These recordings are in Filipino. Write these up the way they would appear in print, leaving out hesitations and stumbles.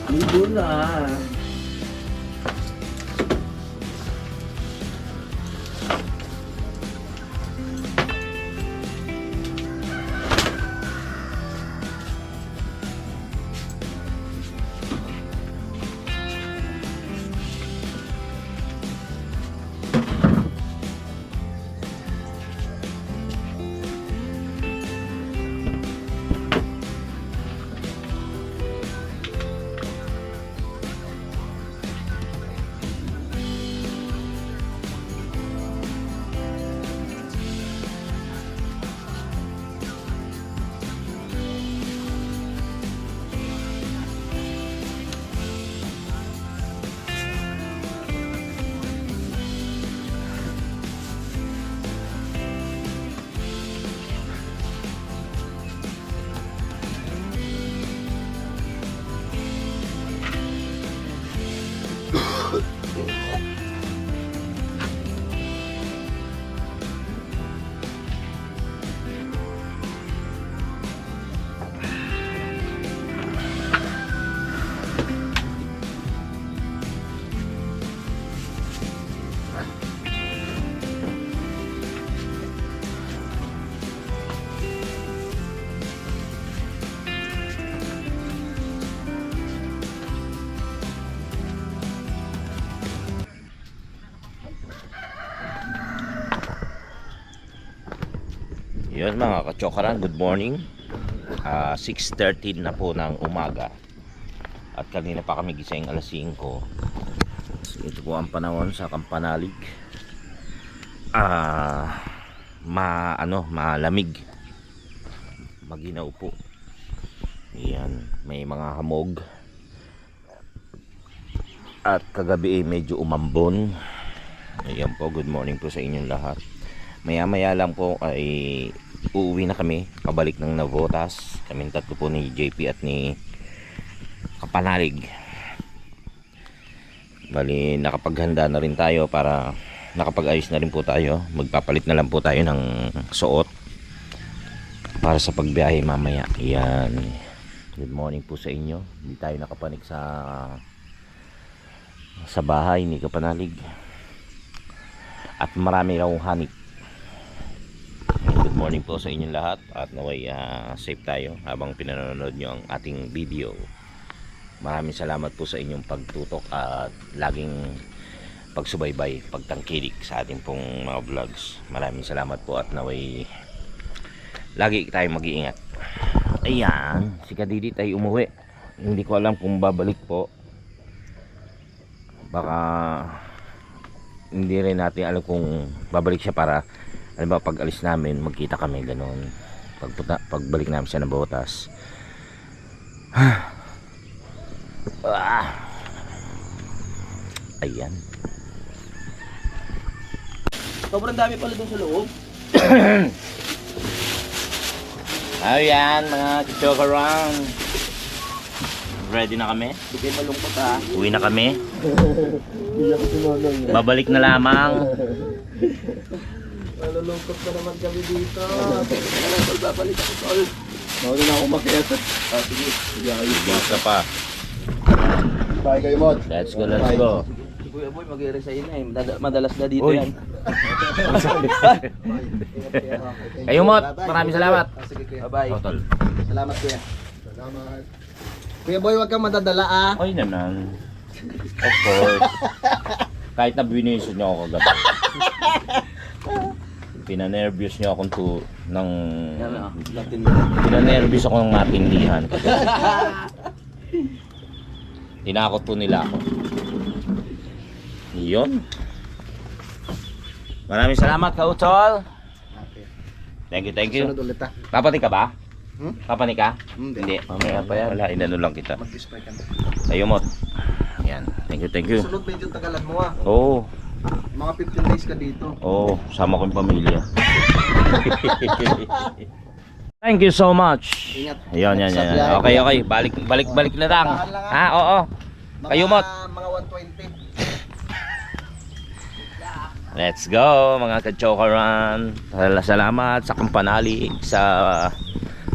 Libo na. Yun mga kachokaran, good morning. 6:13 na po ng umaga. At kanina pa kami gising alas 5. Ito po ang panahon sa Kampanalig. Malamig. Maginaw po. Yan, may mga hamog. At kagabi medyo umambon. Ayan po, good morning po sa inyong lahat. Maya lang po ay uuwi na kami, pabalik ng Navotas. Kaming tatlo po ni JP at ni Kapanalig. Bali nakapaghanda na rin tayo, para nakapag-ayos na rin po tayo. Magpapalit na lang po tayo ng suot para sa pagbiyahe mamaya. Yan, good morning po sa inyo. Hindi tayo nakapanik sa bahay ni Kapanalig. At marami raw hanip. Good morning po sa inyong lahat. At naway safe tayo habang pinanonood nyo ang ating video. Maraming salamat po sa inyong pagtutok at laging pagsubaybay, pagtangkilik sa ating pong mga vlogs. Maraming salamat po at naway lagi tayong mag-iingat. Ayan, si Kadidi tayo umuwi. Hindi ko alam kung babalik po. Baka hindi rin natin alam kung babalik siya, para alam ba, pag alis namin magkita kami ganoon. Pagbalik namin sa Navotas. Ayan. Sobrang dami pala doon sa loob. Ayan mga kichokaran, ready na kami. Hindi kayo malungkot ha. Uwi na kami. Iyak si Nonong. Babalik na lamang. Malulungkot na naman kami dito. Tol, babalik ako, Tol. Mauna na ako makiat. Sige. Sige, ayos. Basta pa. Bye kayo, Mod. Let's go, let's go. Si Kuya Boy mag-resign na eh. Madalas na dito Uy. yan. Kayo Mot, maraming salamat. Sige, Kuya. Bye-bye. Totol. Salamat, Kuya. Salamat. Kuya Boy, wag kang madadala ah. Ay naman. Of course. Kahit na biniso niyo ako kagabi. Pinanervyos niyo akong pinanervyos ako ng matindihan. Tinakot po nila ako. Yun. Maraming salamat, Kautol. Thank you, thank you. Sunod ulit ah. Papanik ka ba? Hmm? Papanik ka? Hindi. Mamaya pa yan. Wala, inano lang kita. Mag-display ka na. Tayo Mot. Yan. Thank you, thank you. Sunod medyo tagalan mo ah. Oo. Mga 15 days ka dito. Oo, sama ko yung pamilya. Thank you so much. Ingat. Yan. Sa biyahe, Okay, Kuya. okay. Balik na lang. Tahan lang, Ha, oo. Kayo Mot. Mga 120. Let's go mga kachokaran. Salamat sa Kampanalig sa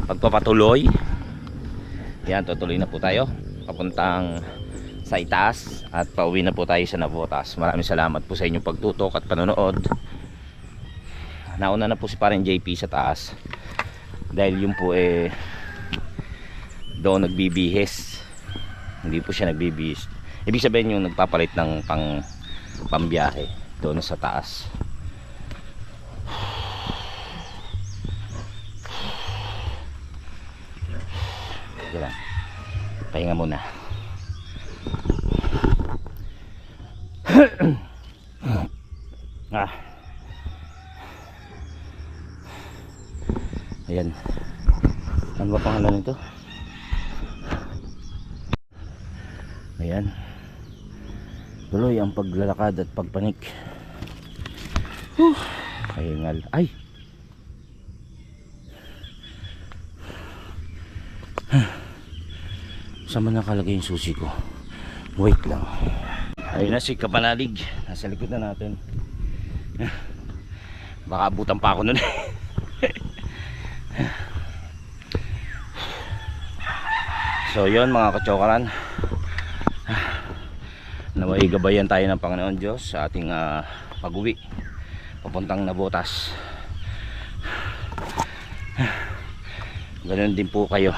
pagpapatuloy. Yan, tutuloy na po tayo. papuntang sa itaas at pauwi na po tayo sa Navotas. Maraming salamat po sa inyong pagtutok at panonood. Nauna na po si parang JP sa taas dahil yun po doon nagbibihis, hindi po siya nagbibihis. Ibig sabihin yung nagpapalit ng pambiyahe doon sa taas. Sige lang, pahinga muna. Ayan, ano ba pangalan nito? Ayan, tuloy ang paglalakad at pagpanik. Pahingal. Ay, saan man nakalagay yung susi ko? Wait lang. Ayun na si Kapanalig, nasa likod na natin. Baka abutan pa ako nun. So yun mga kachokaran, naway gabayan tayo ng Panginoon Diyos sa ating pag-uwi papuntang Navotas. Ganun din po kayo.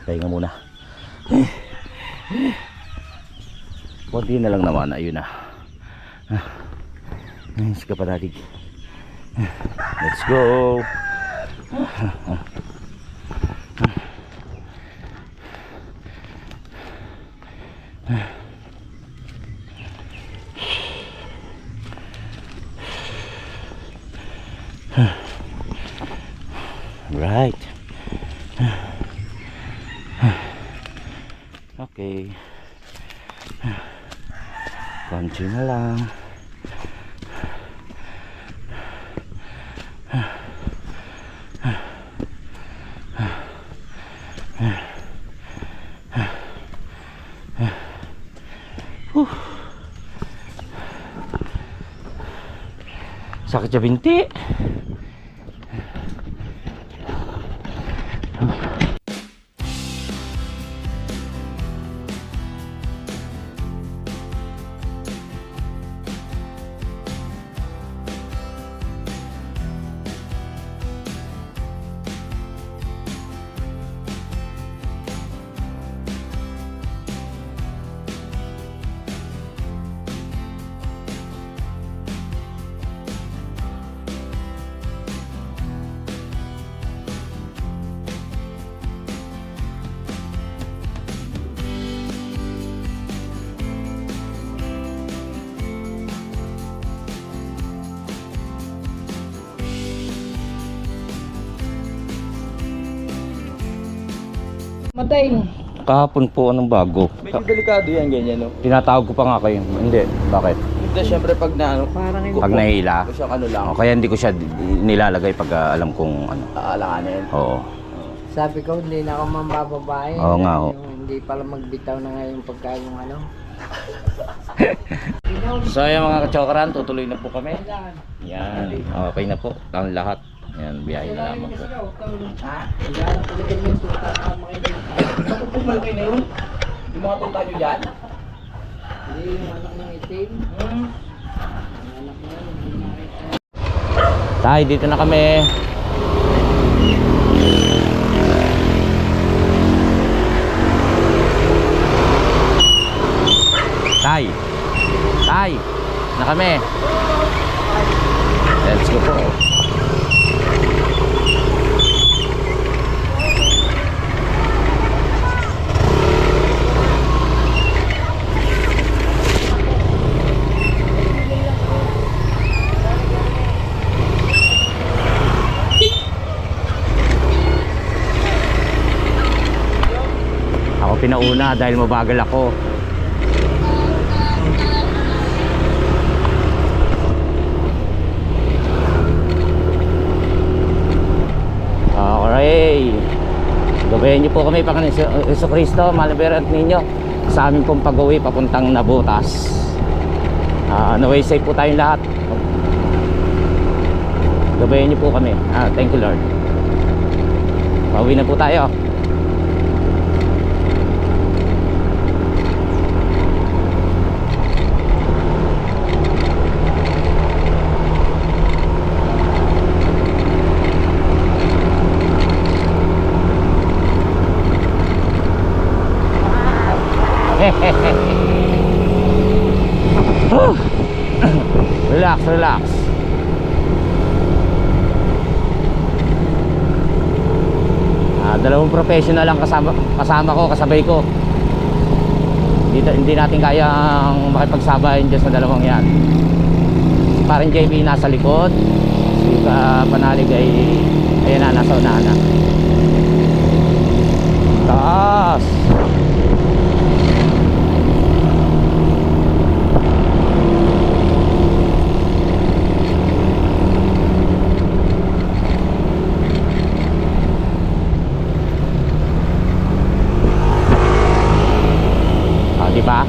Pahinga muna. Kunti na lang naman, ayun na. Nice ka panalig. Let's go. Right. Okay. Konti na lang. Sakit sa binti. Matay. Kahapon po anong bago. Medyo delikado yan, ganyan, no? Tinatawag ko pa nga kayo. Hindi, bakit? Hindi, syempre pag na, ano, Parang hindi. Pag nahihila. kung siyang ano lang, O, kaya hindi ko siya nilalagay pag alam kong ano. aalanganin. Oo. Sabi ko, hindi na ako mambababae. Oo nga, oo. Hindi pala magbitaw na ngayon pagka yung ano. So ayan mga kachokaran, tutuloy na po kami. Yan, okay na po ang lahat. Yan, biyahe na lamang po. Ha? Ilan ko din yung tuta na makikita. Kung malaki na yun, yung mga punta nyo dyan, Hindi yung anak ng itim. Yung anak na yun, hindi nakita. Tay, dito na kami. Tay, tay, na kami. Let's go po. Ako pinauna dahil mabagal ako. Okay. Gabayan niyo po kami, Panginoon Jesucristo, malabirat ninyo sa amin pong pag-uwi papuntang Navotas. Naway safe po tayong lahat. Gabayan niyo po kami. Thank you Lord. Pauwi na po tayo. Relax, relax. Dalawang professional lang kasama ko, kasabay ko. Hindi natin kayang makipagsabayan dyan sa dalawang yan. Parang JB nasa likod, si Panalig ay ayan na, nasa unahan na. Taas. Diba?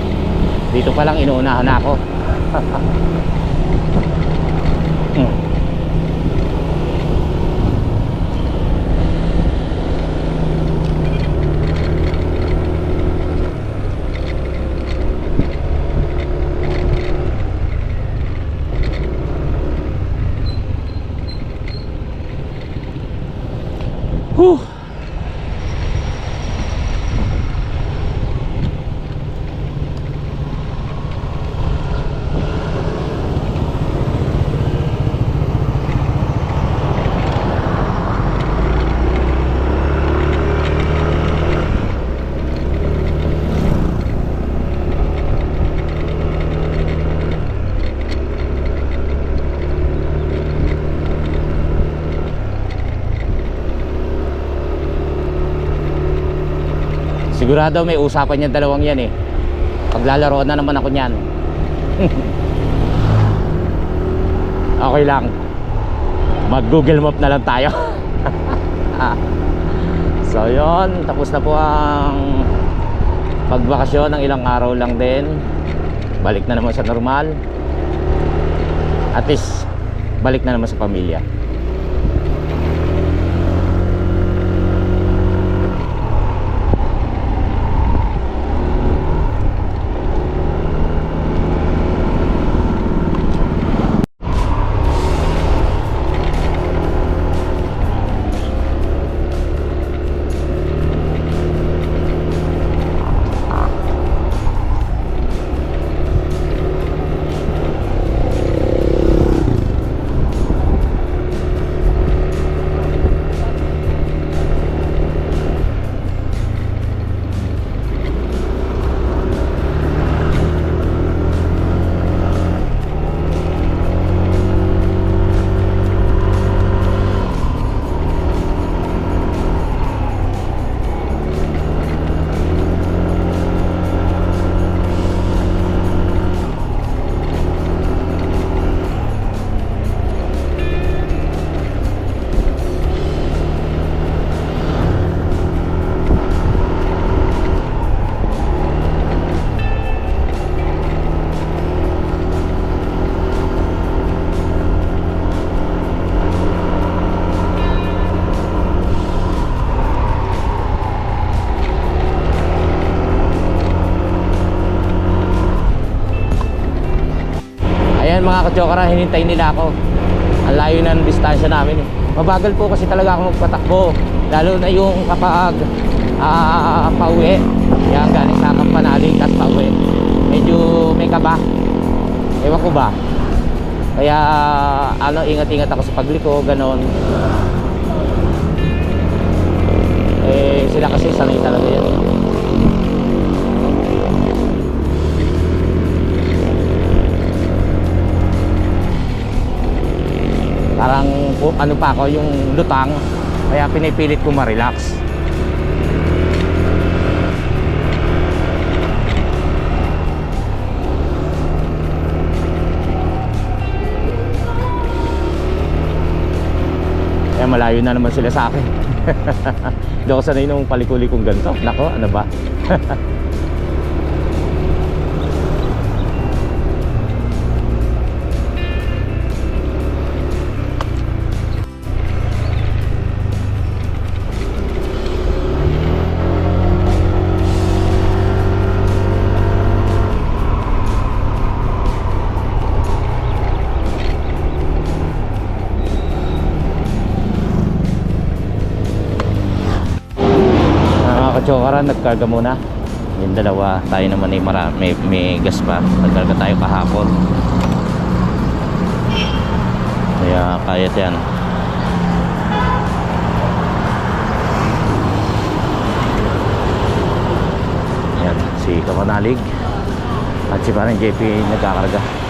Dito pa lang inuunahan na ako. Whew. Sigurado may usapan yung dalawang yan eh. Paglalaroan na naman ako niyan. Okay lang. Mag Google Map na lang tayo. So yon, tapos na po ang pagbakasyon ng ilang araw lang din. Balik na naman sa normal. At least balik na naman sa pamilya. Mga kachokara, hinintay nila ako. Ang layo na ng distansya namin eh. Mabagal po kasi talaga ako magpatakbo, lalo na yung kapag pauwi. Yan, galing sa Panalig at pauwi, medyo may kaba, ewan ko ba. Kaya ingat-ingat ako sa pagliko, ganon. Sila kasi sanay talaga yan. Parang ano pa ako, yung lutang, kaya pinipilit ko ma-relax. Kaya malayo na naman sila sa akin. Hindi ako sanay nung palikuli kong ganito. Nako, ano ba? nagkarga muna. Yung dalawa, tayo naman ay may gas pa. Nagkarga tayo kahapon. Kaya kaya yan. Yan, si Kapanalig at si parang JP nagkakarga.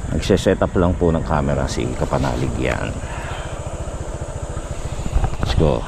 Nagse-set up lang po ng camera si Kapanalig yan. Let's go.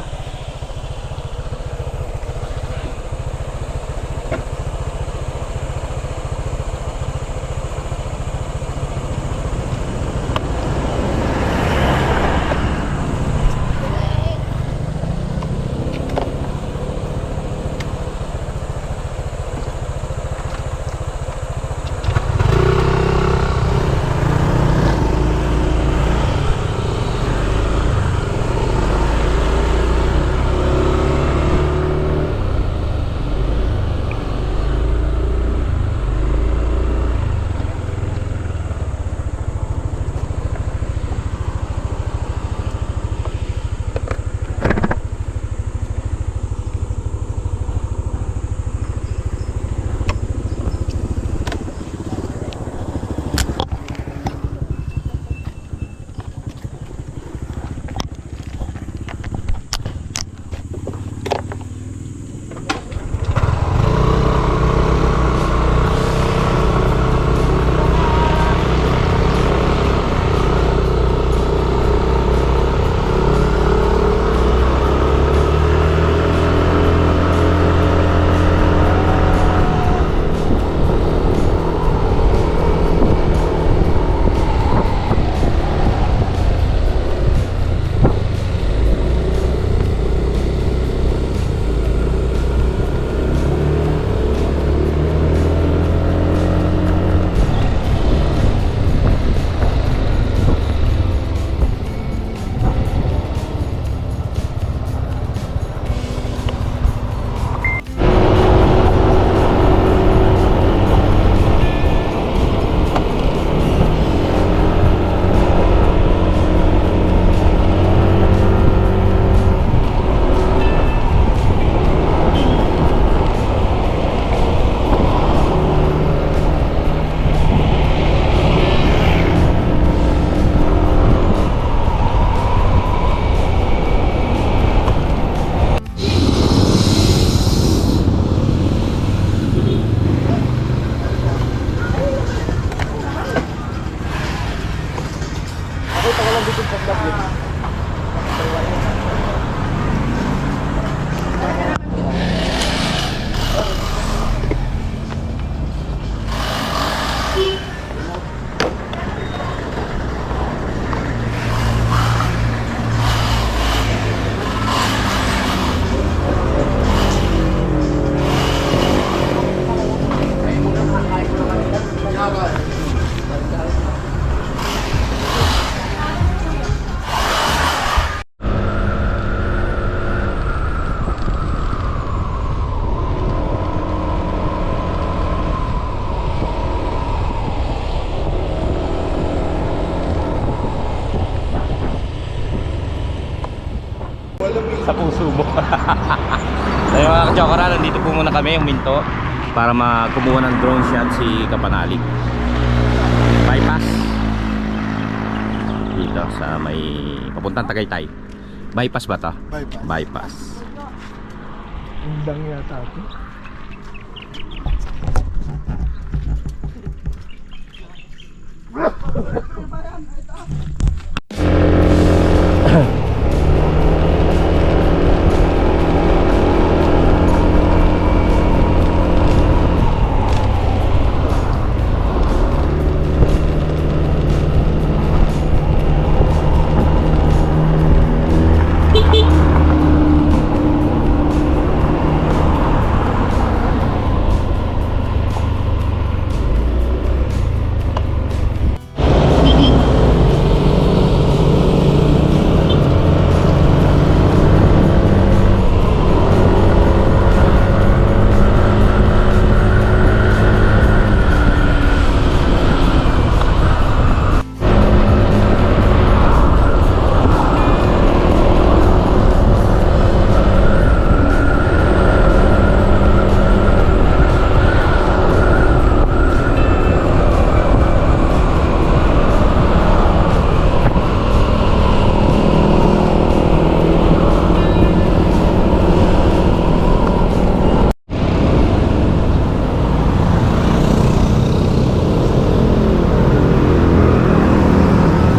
Sa puso mo. Ayun mga ka-chokora, nandito po muna kami yung Minto para kumuha ng drone shot si Kapanalig. Bypass dito sa may papuntang Tagaytay. Bypass ba to? Bypass. Bypass. Undang yata ito.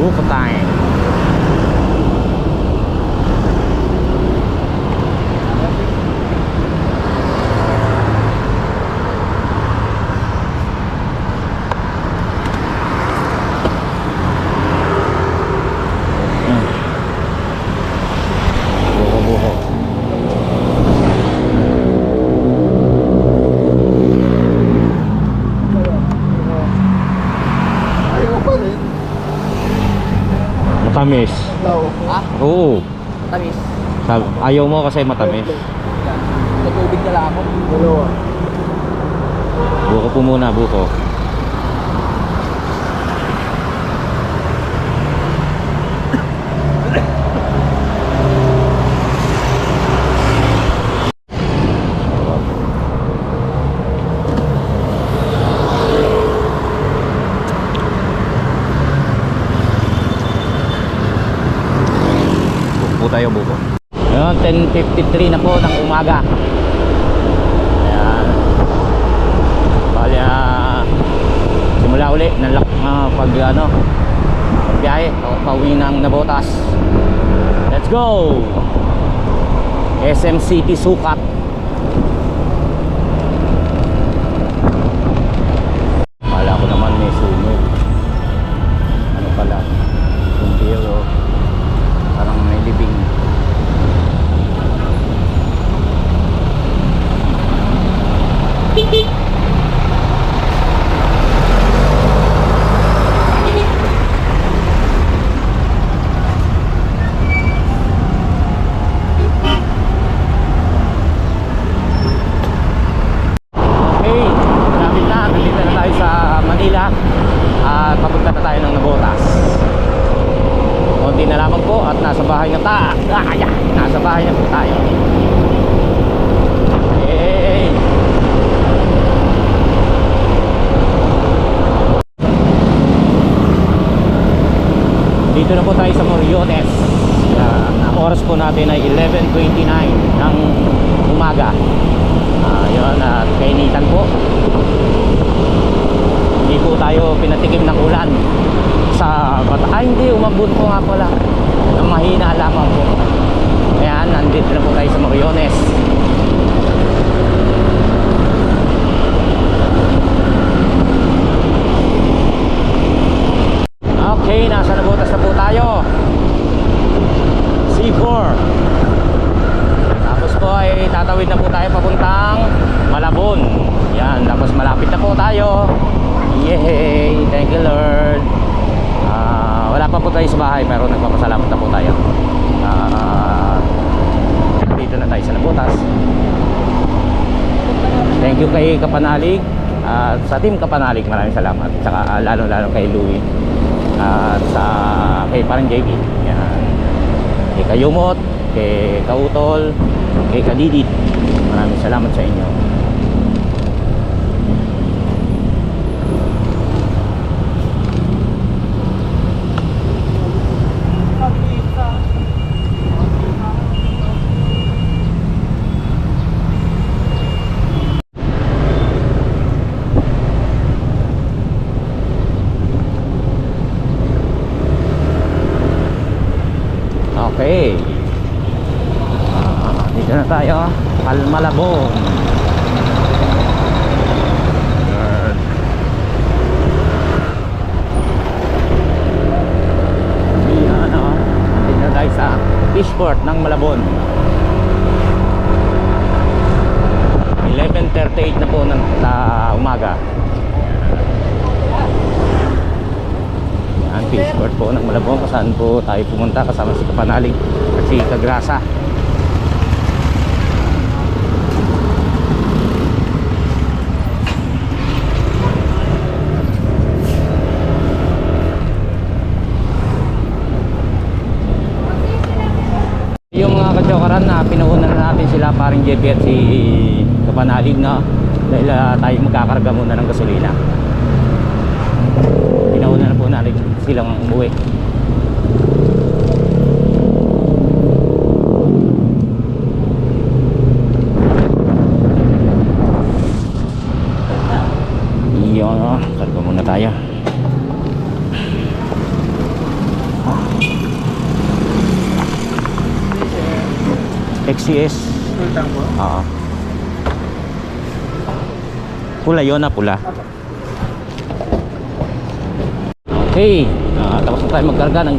Buko time. Buko. Ayaw pa rin. Matamis. Daw. Ah, Oo. tamis. Ayaw mo kasi matamis. Sa tubig na lang ako. Dalawa. Buko po muna, buko. Buko tayo, buko. Ngayon, 10:53 na po ng umaga. Ayan. Bali, simula uli ng pagbiyahe, pauwi ng Navotas. Let's go! SM City Sukat. Kala ko naman may sunog. Ano pala? Kumpiro. Parang may libing. Okay, malapit na. Nandito na tayo sa Manila at papunta na tayo ng Navotas. Konti na lamang po at nasa bahay na nasa bahay na po tayo. Hey! Dito na po tayo sa Moriones. Ang oras po natin ay 11:29 ng umaga. Yun, at kainitan po. Hindi po tayo pinatikim ng ulan sa hindi, umabot po nga pala ng mahina lamang po. Ayan, nandito na po tayo sa Moriones. Okay, nasa Navotas na po tayo. C4. Tapos po ay tatawid na po tayo papuntang Malabon. Yan, tapos malapit na po tayo. Yay! Thank you Lord. Wala pa po tayo sa bahay pero nagpapasalamat na po tayo. Dito na tayo sa Navotas. Thank you kay Kapanalig. Sa team Kapanalig, maraming salamat. Saka lalo-lalo kay Louie. At kay parang JB. Yan. Kay Kayumot, kay Kautol, kay Kadidit. Maraming salamat sa inyo. Diyan na tayo, Malabon. Yan o, nandito na tayo sa Fishport ng Malabon. 11:38 na po ng umaga. Yan, Fishport po ng Malabon, kung saan po tayo pumunta kasama si Kapanalig at si Kagrasa. Yung mga kadyokaran na pinuunan na natin sila paring JP at si Kapanalig na dahil tayo magkakarga muna ng gasolina. Pinauna na po natin silang umuwi. Iyon, karga muna tayo. XCS. Oo. Pula yun na pula. Okay, tapos na tayo magkarga ng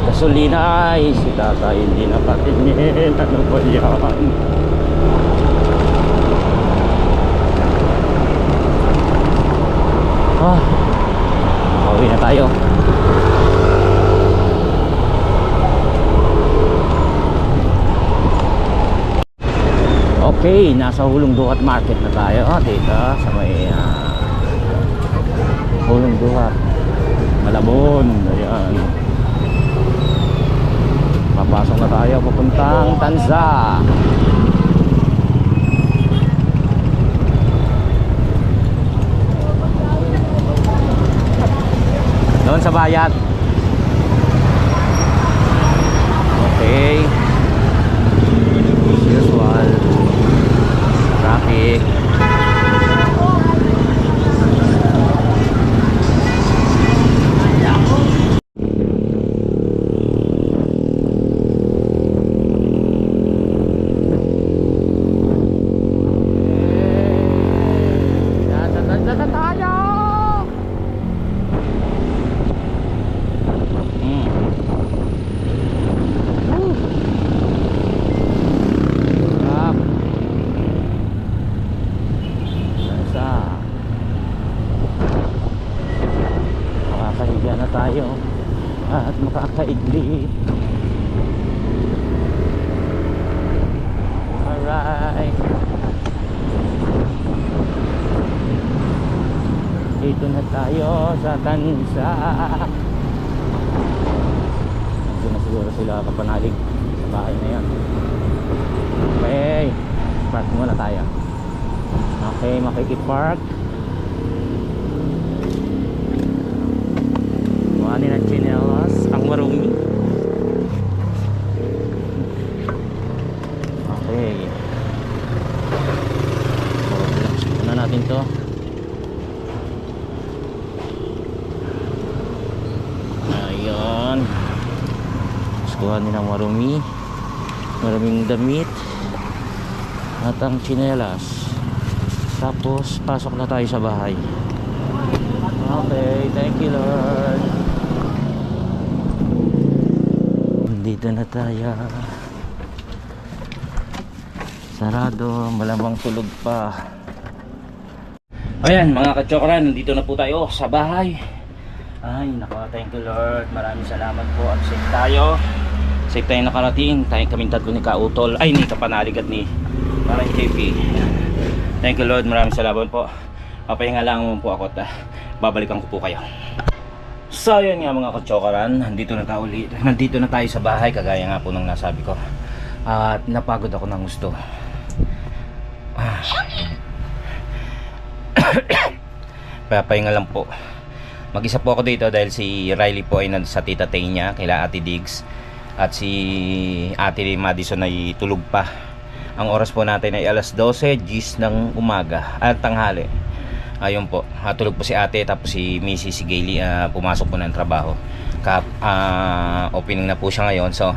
gasolina. Ay, si tatay hindi na patingin. Ano ba yan? Pauwi na tayo. Okay, nasa Hulong Duhat Market na tayo dito sa may Hulong Duhat, Malabon. Ayan, papasok na tayo papuntang Tanza. Doon sa bayat. Okay, as usual, traffic. Makakahiga na tayo at makakaidli. Alright, dito na tayo sa Tanza. Nandun na siguro sila Kapanalig sa bahay na yan. Okay, park muna tayo. Okay, makikipark. Kuhanin ang chinelas, ang marumi. Okay, so relax muna natin to. Ayan, kuhanin ang marumi, maruming damit at ang chinelas. Tapos pasok na tayo sa bahay. Okay, thank you Lord. Dito na tayo. Sarado, malamang tulog pa. Ayan mga kachokran, nandito na po tayo sa bahay. Ay nako, thank you Lord. Maraming salamat po at safe tayo. Safe tayo nakarating. Tayo kaming tatlo ni Kautol, ay ni Kapanalig at ni Parang JP. Thank you Lord, maraming salamat po. Papahinga lang mo po ako at babalikan ko po kayo. So yun nga mga kachokran, nandito na tayo sa bahay, kagaya nga po ng nasabi ko. At napagod ako ng gusto. Papahinga lang po. Mag-isa po ako dito dahil si Riley po ay sa tita Tay niya, kila Ate Diggs. At si Ate Madison ay tulog pa. Ang oras po natin ay alas 12 gis ng umaga at tanghali. Ayun po, tulog po si ate, tapos si Mrs. si Gailey pumasok po ng trabaho. Opening na po siya ngayon. So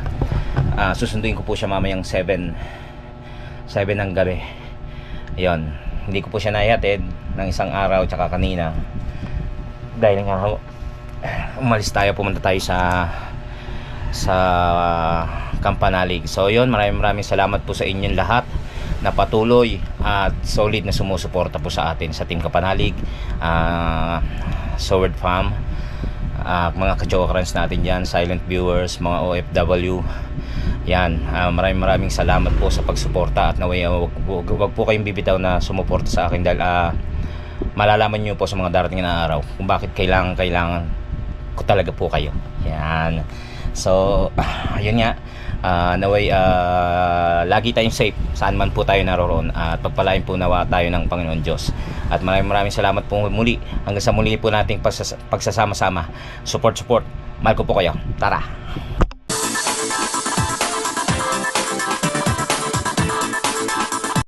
Susunduin ko po siya mamayang 7 ng gabi. Ayun, hindi ko po siya naihatid ng isang araw tsaka kanina dahil nga umalis tayo, pumunta tayo sa Campanalig. So yun, maraming salamat po sa inyong lahat na patuloy at solid na sumusuporta po sa atin sa Team Campanalig, Sword Farm, mga ka-jokerans natin dyan, silent viewers, mga OFW. Yan, maraming salamat po sa pagsuporta at naway wag po kayong bibitaw na sumuporta sa akin dahil malalaman nyo po sa mga darating na araw kung bakit kailangan ko talaga po kayo. Yan. So, ayun nga, naway lagi tayong safe saan man po tayo naroroon at pagpalain po nawa tayo ng Panginoon Diyos. At maraming salamat po muli. Hanggang sa muli po nating pagsasama-sama. Support. Mahal ko po kayo. Tara.